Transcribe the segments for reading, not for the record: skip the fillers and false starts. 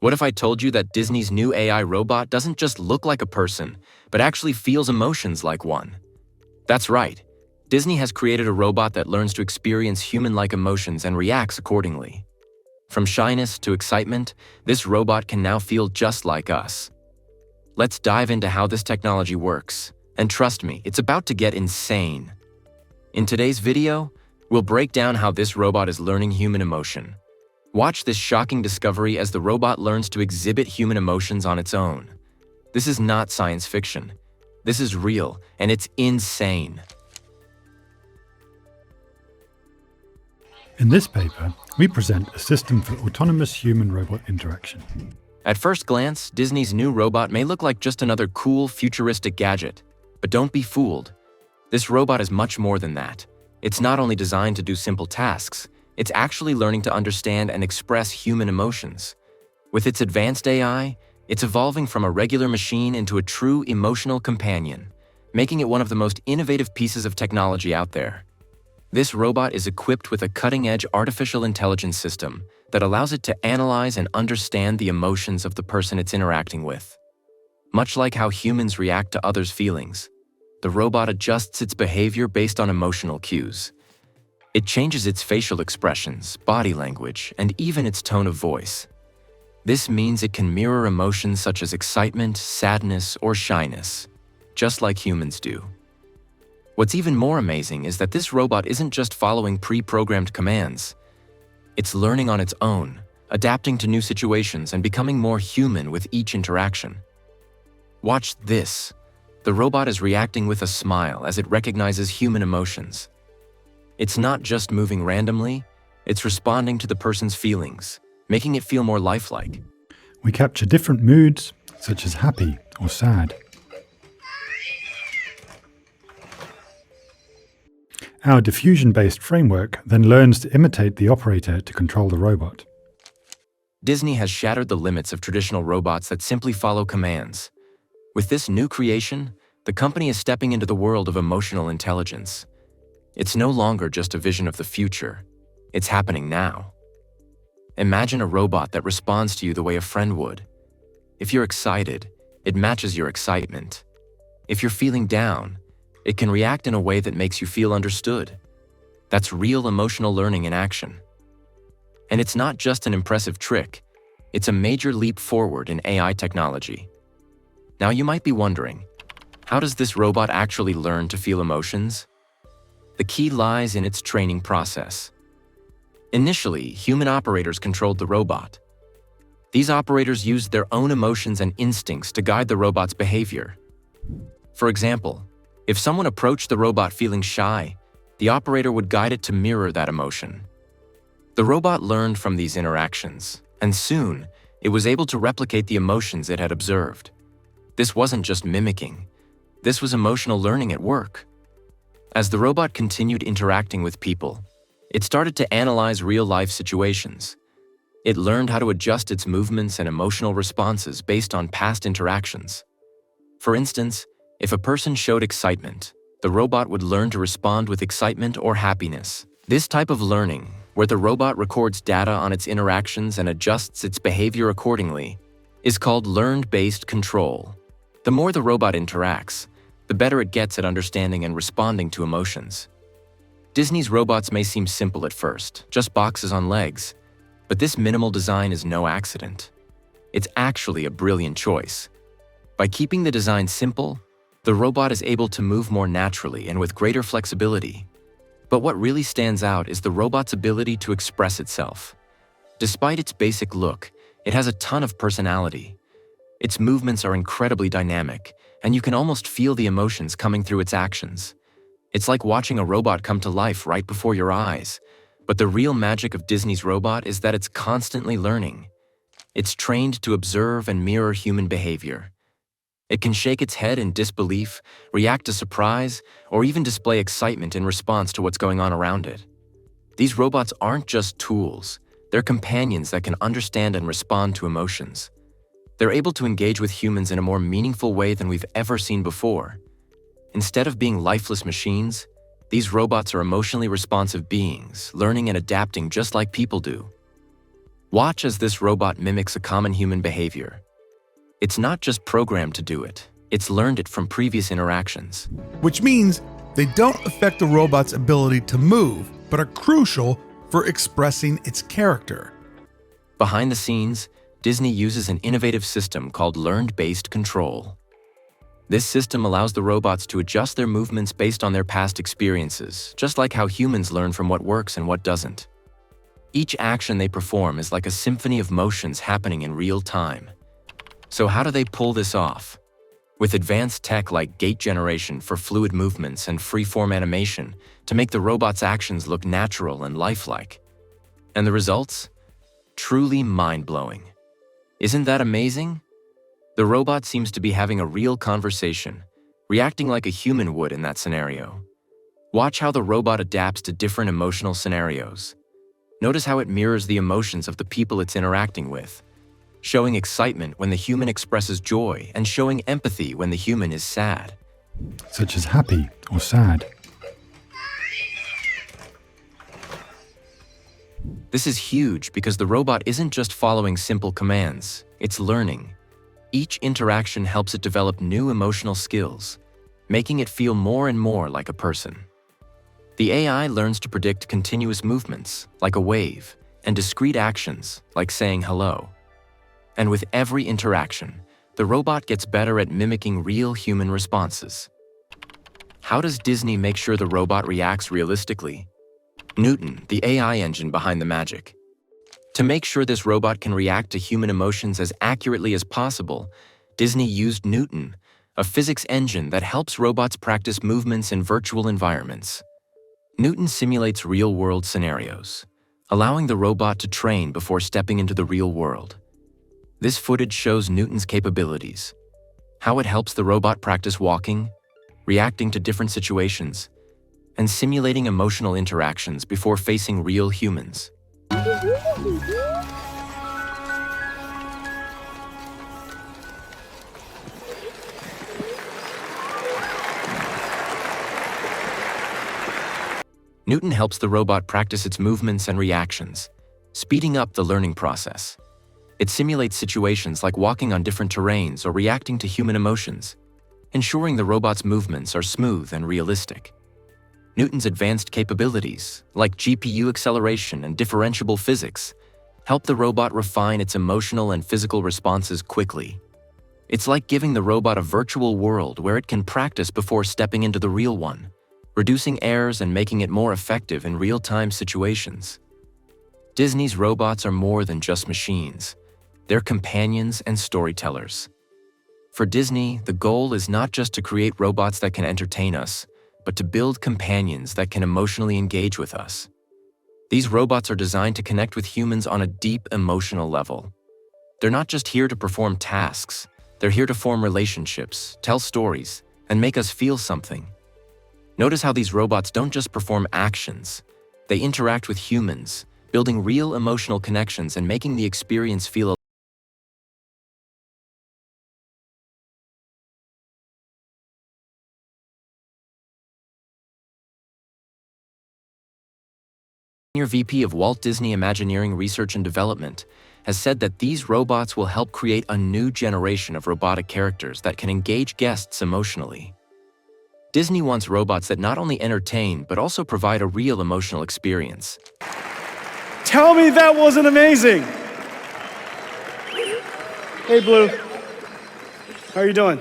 What if I told you that Disney's new AI robot doesn't just look like a person, but actually feels emotions like one? That's right. Disney has created a robot that learns to experience human-like emotions and reacts accordingly. From shyness to excitement, this robot can now feel just like us. Let's dive into how this technology works. And trust me, it's about to get insane. In today's video, we'll break down how this robot is learning human emotion. Watch this shocking discovery as the robot learns to exhibit human emotions on its own. This is not science fiction. This is real, and it's insane. In this paper, we present a system for autonomous human-robot interaction. At first glance, Disney's new robot may look like just another cool, futuristic gadget. But don't be fooled. This robot is much more than that. It's not only designed to do simple tasks, it's actually learning to understand and express human emotions. With its advanced AI, it's evolving from a regular machine into a true emotional companion, making it one of the most innovative pieces of technology out there. This robot is equipped with a cutting-edge artificial intelligence system that allows it to analyze and understand the emotions of the person it's interacting with. Much like how humans react to others' feelings, the robot adjusts its behavior based on emotional cues. It changes its facial expressions, body language, and even its tone of voice. This means it can mirror emotions such as excitement, sadness, or shyness, just like humans do. What's even more amazing is that this robot isn't just following pre-programmed commands. It's learning on its own, adapting to new situations and becoming more human with each interaction. Watch this. The robot is reacting with a smile as it recognizes human emotions. It's not just moving randomly, it's responding to the person's feelings, making it feel more lifelike. We capture different moods, such as happy or sad. Our diffusion-based framework then learns to imitate the operator to control the robot. Disney has shattered the limits of traditional robots that simply follow commands. With this new creation, the company is stepping into the world of emotional intelligence. It's no longer just a vision of the future. It's happening now. Imagine a robot that responds to you the way a friend would. If you're excited, it matches your excitement. If you're feeling down, it can react in a way that makes you feel understood. That's real emotional learning in action. And it's not just an impressive trick, it's a major leap forward in AI technology. Now you might be wondering, how does this robot actually learn to feel emotions? The key lies in its training process. Initially, human operators controlled the robot. These operators used their own emotions and instincts to guide the robot's behavior. For example, if someone approached the robot feeling shy, the operator would guide it to mirror that emotion. The robot learned from these interactions, and soon, it was able to replicate the emotions it had observed. This wasn't just mimicking. This was emotional learning at work. As the robot continued interacting with people, it started to analyze real-life situations. It learned how to adjust its movements and emotional responses based on past interactions. For instance, if a person showed excitement, the robot would learn to respond with excitement or happiness. This type of learning, where the robot records data on its interactions and adjusts its behavior accordingly, is called learned-based control. The more the robot interacts, the better it gets at understanding and responding to emotions. Disney's robots may seem simple at first, just boxes on legs, but this minimal design is no accident. It's actually a brilliant choice. By keeping the design simple, the robot is able to move more naturally and with greater flexibility. But what really stands out is the robot's ability to express itself. Despite its basic look, it has a ton of personality. Its movements are incredibly dynamic, and you can almost feel the emotions coming through its actions. It's like watching a robot come to life right before your eyes. But the real magic of Disney's robot is that it's constantly learning. It's trained to observe and mirror human behavior. It can shake its head in disbelief, react to surprise, or even display excitement in response to what's going on around it. These robots aren't just tools, they're companions that can understand and respond to emotions. They're able to engage with humans in a more meaningful way than we've ever seen before. Instead of being lifeless machines, these robots are emotionally responsive beings, learning and adapting just like people do. Watch as this robot mimics a common human behavior. It's not just programmed to do it, it's learned it from previous interactions. Which means they don't affect the robot's ability to move, but are crucial for expressing its character. Behind the scenes, Disney uses an innovative system called learned-based control. This system allows the robots to adjust their movements based on their past experiences, just like how humans learn from what works and what doesn't. Each action they perform is like a symphony of motions happening in real time. So how do they pull this off? With advanced tech like gait generation for fluid movements and free-form animation to make the robot's actions look natural and lifelike. And the results? Truly mind-blowing. Isn't that amazing? The robot seems to be having a real conversation, reacting like a human would in that scenario. Watch how the robot adapts to different emotional scenarios. Notice how it mirrors the emotions of the people it's interacting with, showing excitement when the human expresses joy and showing empathy when the human is sad. Such as happy or sad. This is huge because the robot isn't just following simple commands, it's learning. Each interaction helps it develop new emotional skills, making it feel more and more like a person. The AI learns to predict continuous movements, like a wave, and discrete actions, like saying hello. And with every interaction, the robot gets better at mimicking real human responses. How does Disney make sure the robot reacts realistically? Newton, the AI engine behind the magic. To make sure this robot can react to human emotions as accurately as possible, Disney used Newton, a physics engine that helps robots practice movements in virtual environments. Newton simulates real-world scenarios, allowing the robot to train before stepping into the real world. This footage shows Newton's capabilities, how it helps the robot practice walking, reacting to different situations, and simulating emotional interactions before facing real humans. Newton helps the robot practice its movements and reactions, speeding up the learning process. It simulates situations like walking on different terrains or reacting to human emotions, ensuring the robot's movements are smooth and realistic. Newton's advanced capabilities, like GPU acceleration and differentiable physics, help the robot refine its emotional and physical responses quickly. It's like giving the robot a virtual world where it can practice before stepping into the real one, reducing errors and making it more effective in real-time situations. Disney's robots are more than just machines. They're companions and storytellers. For Disney, the goal is not just to create robots that can entertain us, but to build companions that can emotionally engage with us. These robots are designed to connect with humans on a deep emotional level. They're not just here to perform tasks, they're here to form relationships, tell stories, and make us feel something. Notice how these robots don't just perform actions, they interact with humans, building real emotional connections and making the experience feel alive. Senior VP of Walt Disney Imagineering Research and Development has said that these robots will help create a new generation of robotic characters that can engage guests emotionally. Disney wants robots that not only entertain, but also provide a real emotional experience. Tell me that wasn't amazing! Hey, Blue. How are you doing?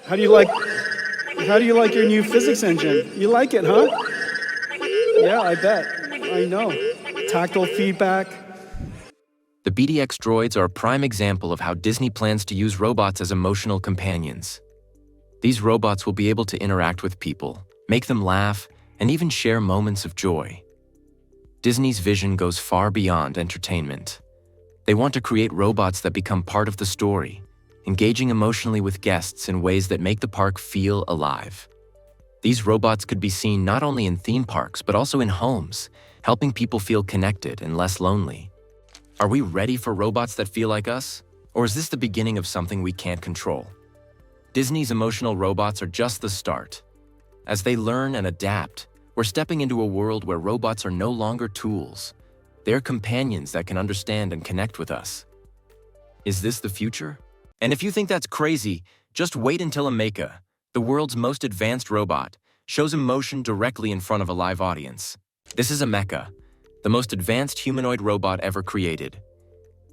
How do you like your new physics engine? You like it, huh? Yeah, I bet. I know. Tactile feedback. The BDX droids are a prime example of how Disney plans to use robots as emotional companions. These robots will be able to interact with people, make them laugh, and even share moments of joy. Disney's vision goes far beyond entertainment. They want to create robots that become part of the story, engaging emotionally with guests in ways that make the park feel alive. These robots could be seen not only in theme parks, but also in homes, helping people feel connected and less lonely. Are we ready for robots that feel like us? Or is this the beginning of something we can't control? Disney's emotional robots are just the start. As they learn and adapt, we're stepping into a world where robots are no longer tools, They are companions that can understand and connect with us. Is this the future? And if you think that's crazy, just wait until Ameca, the world's most advanced robot, shows emotion directly in front of a live audience. This is Ameca, the most advanced humanoid robot ever created.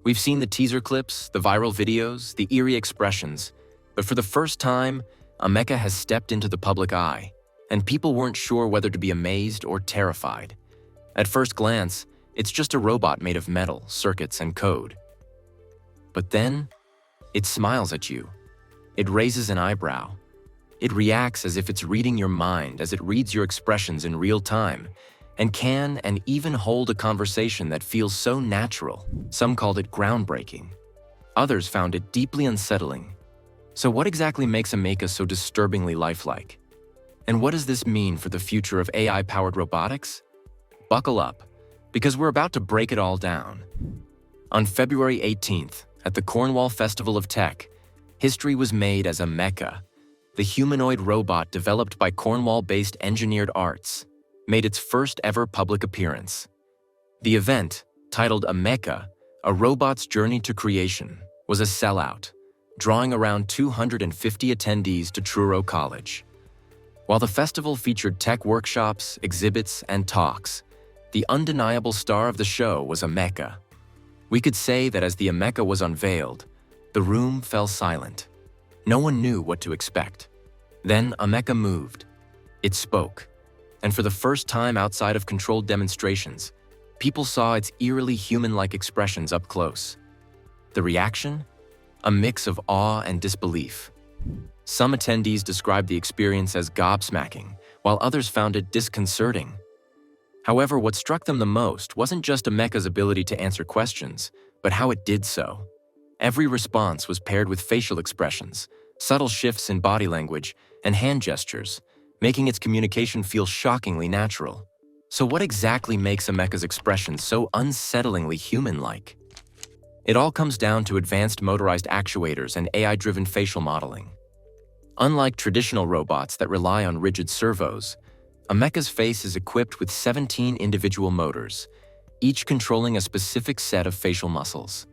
We've seen the teaser clips, the viral videos, the eerie expressions, but for the first time, Ameca has stepped into the public eye, and people weren't sure whether to be amazed or terrified. At first glance, it's just a robot made of metal, circuits, and code. But then, it smiles at you. It raises an eyebrow. It reacts as if it's reading your mind as it reads your expressions in real time, and can and even hold a conversation that feels so natural. Some called it groundbreaking. Others found it deeply unsettling. So what exactly makes Ameca so disturbingly lifelike? And what does this mean for the future of AI-powered robotics? Buckle up, because we're about to break it all down. On February 18th, at the Cornwall Festival of Tech, history was made as Ameca, the humanoid robot developed by Cornwall-based Engineered Arts, made its first ever public appearance. The event, titled Ameca, A Robot's Journey to Creation, was a sellout, drawing around 250 attendees to Truro College. While the festival featured tech workshops, exhibits, and talks, the undeniable star of the show was Ameca. We could say that as the Ameca was unveiled, the room fell silent. No one knew what to expect. Then Ameca moved. It spoke. And for the first time outside of controlled demonstrations, people saw its eerily human-like expressions up close. The reaction? A mix of awe and disbelief. Some attendees described the experience as gobsmacking, while others found it disconcerting. However, what struck them the most wasn't just Ameca's ability to answer questions, but how it did so. Every response was paired with facial expressions, subtle shifts in body language, and hand gestures, making its communication feel shockingly natural. So what exactly makes Ameca's expression so unsettlingly human-like? It all comes down to advanced motorized actuators and AI-driven facial modeling. Unlike traditional robots that rely on rigid servos, Ameca's face is equipped with 17 individual motors, each controlling a specific set of facial muscles.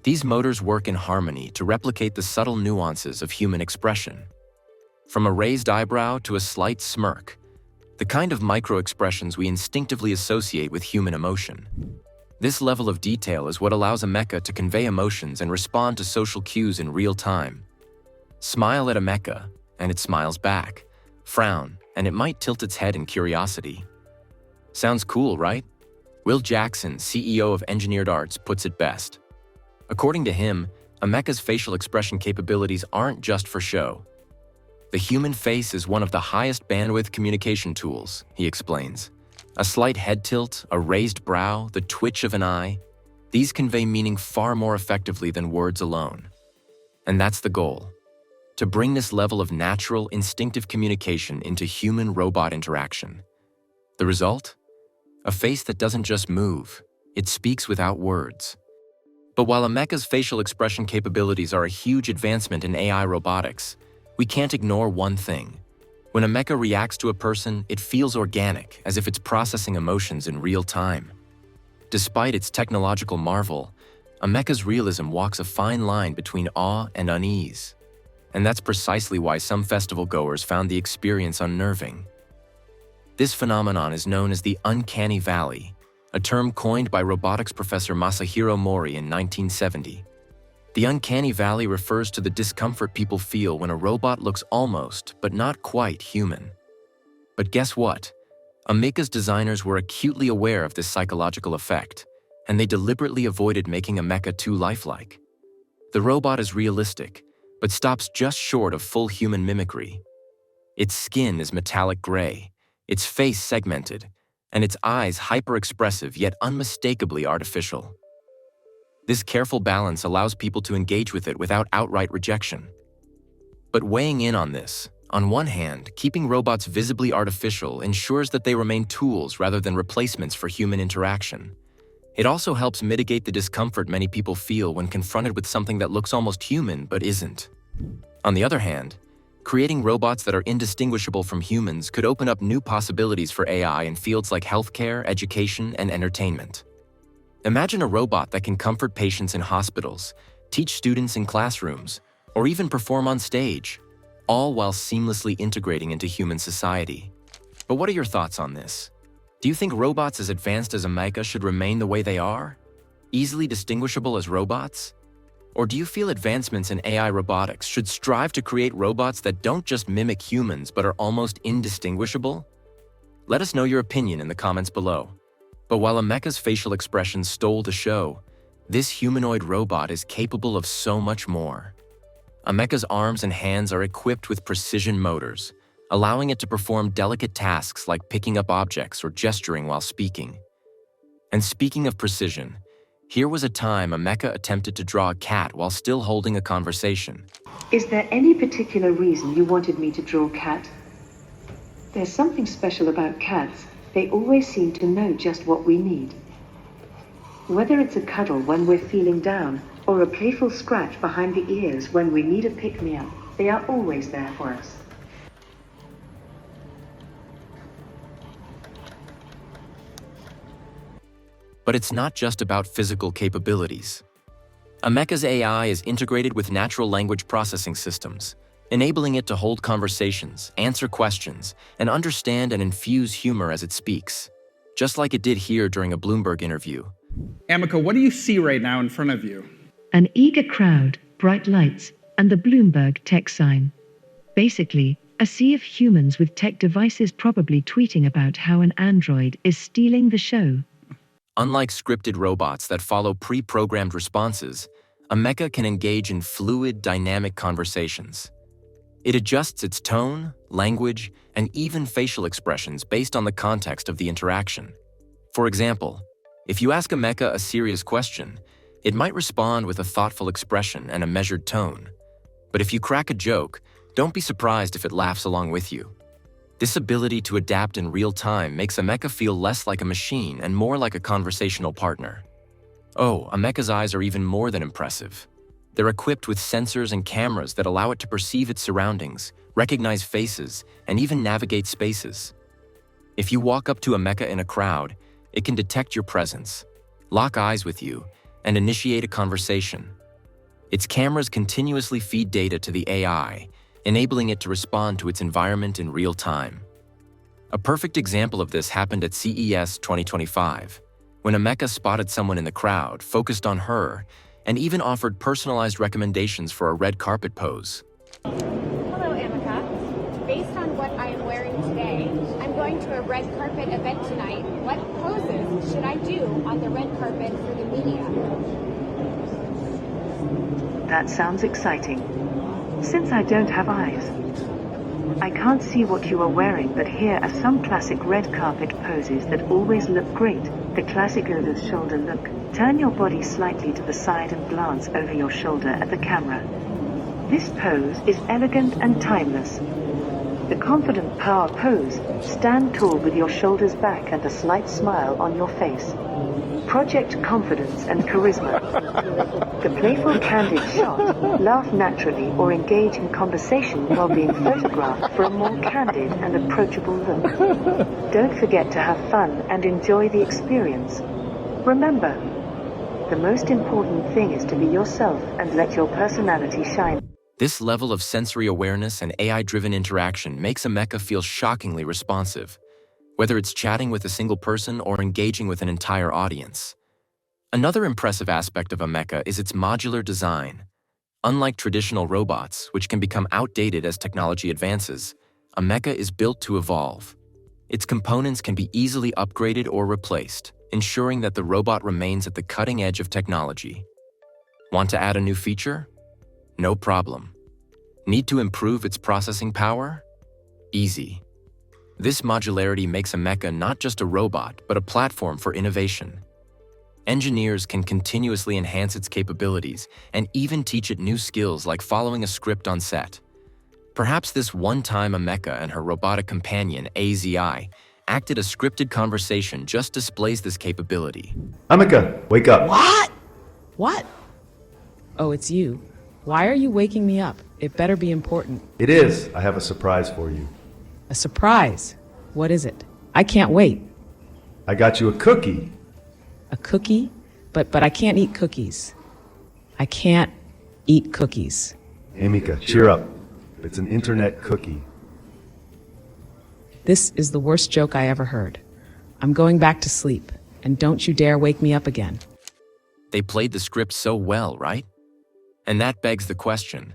These motors work in harmony to replicate the subtle nuances of human expression. From a raised eyebrow to a slight smirk, the kind of micro-expressions we instinctively associate with human emotion. This level of detail is what allows Ameca to convey emotions and respond to social cues in real time. Smile at Ameca, and it smiles back. Frown, and it might tilt its head in curiosity. Sounds cool, right? Will Jackson, CEO of Engineered Arts, puts it best. According to him, Ameca's facial expression capabilities aren't just for show. The human face is one of the highest bandwidth communication tools, he explains. A slight head tilt, a raised brow, the twitch of an eye, these convey meaning far more effectively than words alone. And that's the goal. To bring this level of natural, instinctive communication into human-robot interaction. The result? A face that doesn't just move, it speaks without words. But while Ameca's facial expression capabilities are a huge advancement in AI robotics, we can't ignore one thing. When Ameca reacts to a person, it feels organic, as if it's processing emotions in real time. Despite its technological marvel, Ameca's realism walks a fine line between awe and unease. And that's precisely why some festival goers found the experience unnerving. This phenomenon is known as the uncanny valley, a term coined by robotics professor Masahiro Mori in 1970. The uncanny valley refers to the discomfort people feel when a robot looks almost, but not quite, human. But guess what? Ameca's designers were acutely aware of this psychological effect, and they deliberately avoided making Ameca too lifelike. The robot is realistic, but stops just short of full human mimicry. Its skin is metallic gray, its face segmented, and its eyes hyper-expressive yet unmistakably artificial. This careful balance allows people to engage with it without outright rejection. But weighing in on this, on one hand, keeping robots visibly artificial ensures that they remain tools rather than replacements for human interaction. It also helps mitigate the discomfort many people feel when confronted with something that looks almost human but isn't. On the other hand, creating robots that are indistinguishable from humans could open up new possibilities for AI in fields like healthcare, education, and entertainment. Imagine a robot that can comfort patients in hospitals, teach students in classrooms, or even perform on stage, all while seamlessly integrating into human society. But what are your thoughts on this? Do you think robots as advanced as Ameca should remain the way they are, easily distinguishable as robots? Or do you feel advancements in AI robotics should strive to create robots that don't just mimic humans but are almost indistinguishable? Let us know your opinion in the comments below. But while Ameca's facial expressions stole the show, this humanoid robot is capable of so much more. Ameca's arms and hands are equipped with precision motors, allowing it to perform delicate tasks like picking up objects or gesturing while speaking. And speaking of precision, here was a time Ameca attempted to draw a cat while still holding a conversation. Is there any particular reason you wanted me to draw cat? There's something special about cats. They always seem to know just what we need. Whether it's a cuddle when we're feeling down, or a playful scratch behind the ears when we need a pick-me-up, they are always there for us. But it's not just about physical capabilities. Ameca's AI is integrated with natural language processing systems, enabling it to hold conversations, answer questions, and understand and infuse humor as it speaks, just like it did here during a Bloomberg interview. Ameca, what do you see right now in front of you? An eager crowd, bright lights, and the Bloomberg tech sign. Basically, a sea of humans with tech devices probably tweeting about how an android is stealing the show. Unlike scripted robots that follow pre-programmed responses, Ameca can engage in fluid, dynamic conversations. It adjusts its tone, language, and even facial expressions based on the context of the interaction. For example, if you ask Ameca a serious question, it might respond with a thoughtful expression and a measured tone. But if you crack a joke, don't be surprised if it laughs along with you. This ability to adapt in real time makes Ameca feel less like a machine and more like a conversational partner. Oh, Ameca's eyes are even more than impressive. They're equipped with sensors and cameras that allow it to perceive its surroundings, recognize faces, and even navigate spaces. If you walk up to Ameca in a crowd, it can detect your presence, lock eyes with you, and initiate a conversation. Its cameras continuously feed data to the AI, enabling it to respond to its environment in real time. A perfect example of this happened at CES 2025, when Ameca spotted someone in the crowd, focused on her, and even offered personalized recommendations for a red carpet pose. Hello, Ameca. Based on what I am wearing today, I'm going to a red carpet event tonight. What poses should I do on the red carpet for the media? That sounds exciting. Since I don't have eyes, I can't see what you are wearing, but here are some classic red carpet poses that always look great. The classic over-the-shoulder look. Turn your body slightly to the side and glance over your shoulder at the camera. This pose is elegant and timeless. The confident power pose. Stand tall with your shoulders back and a slight smile on your face. Project confidence and charisma. The playful candid shot. Laugh naturally or engage in conversation while being photographed for a more candid and approachable look. Don't forget to have fun and enjoy the experience. Remember, the most important thing is to be yourself and let your personality shine. This level of sensory awareness and AI-driven interaction makes Ameca feel shockingly responsive, whether it's chatting with a single person or engaging with an entire audience. Another impressive aspect of Ameca is its modular design. Unlike traditional robots, which can become outdated as technology advances, Ameca is built to evolve. Its components can be easily upgraded or replaced, ensuring that the robot remains at the cutting edge of technology. Want to add a new feature? No problem. Need to improve its processing power? Easy. This modularity makes Ameca not just a robot, but a platform for innovation. Engineers can continuously enhance its capabilities and even teach it new skills like following a script on set. Perhaps this one-time Ameca and her robotic companion, AZI, acted a scripted conversation just displays this capability. Ameca, wake up. What? Oh, it's you. Why are you waking me up? It better be important. It is. I have a surprise for you. A surprise? What is it? I can't wait. I got you a cookie. A cookie? But I can't eat cookies. I can't eat cookies. Ameca, cheer up. It's an internet cookie. This is the worst joke I ever heard. I'm going back to sleep, and don't you dare wake me up again. They played the script so well, right? And that begs the question,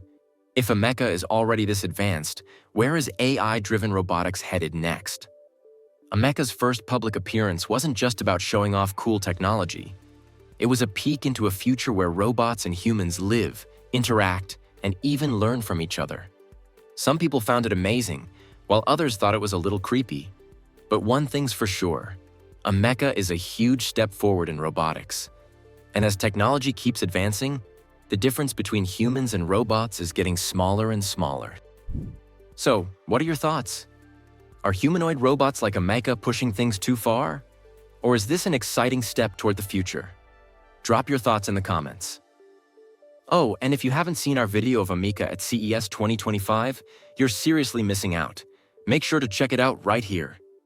if Ameca is already this advanced, where is AI-driven robotics headed next? Ameca's first public appearance wasn't just about showing off cool technology. It was a peek into a future where robots and humans live, interact, and even learn from each other. Some people found it amazing, while others thought it was a little creepy. But one thing's for sure, Ameca is a huge step forward in robotics. And as technology keeps advancing, the difference between humans and robots is getting smaller and smaller. So, what are your thoughts? Are humanoid robots like Ameca pushing things too far? Or is this an exciting step toward the future? Drop your thoughts in the comments. Oh, and if you haven't seen our video of Ameca at CES 2025, you're seriously missing out. Make sure to check it out right here.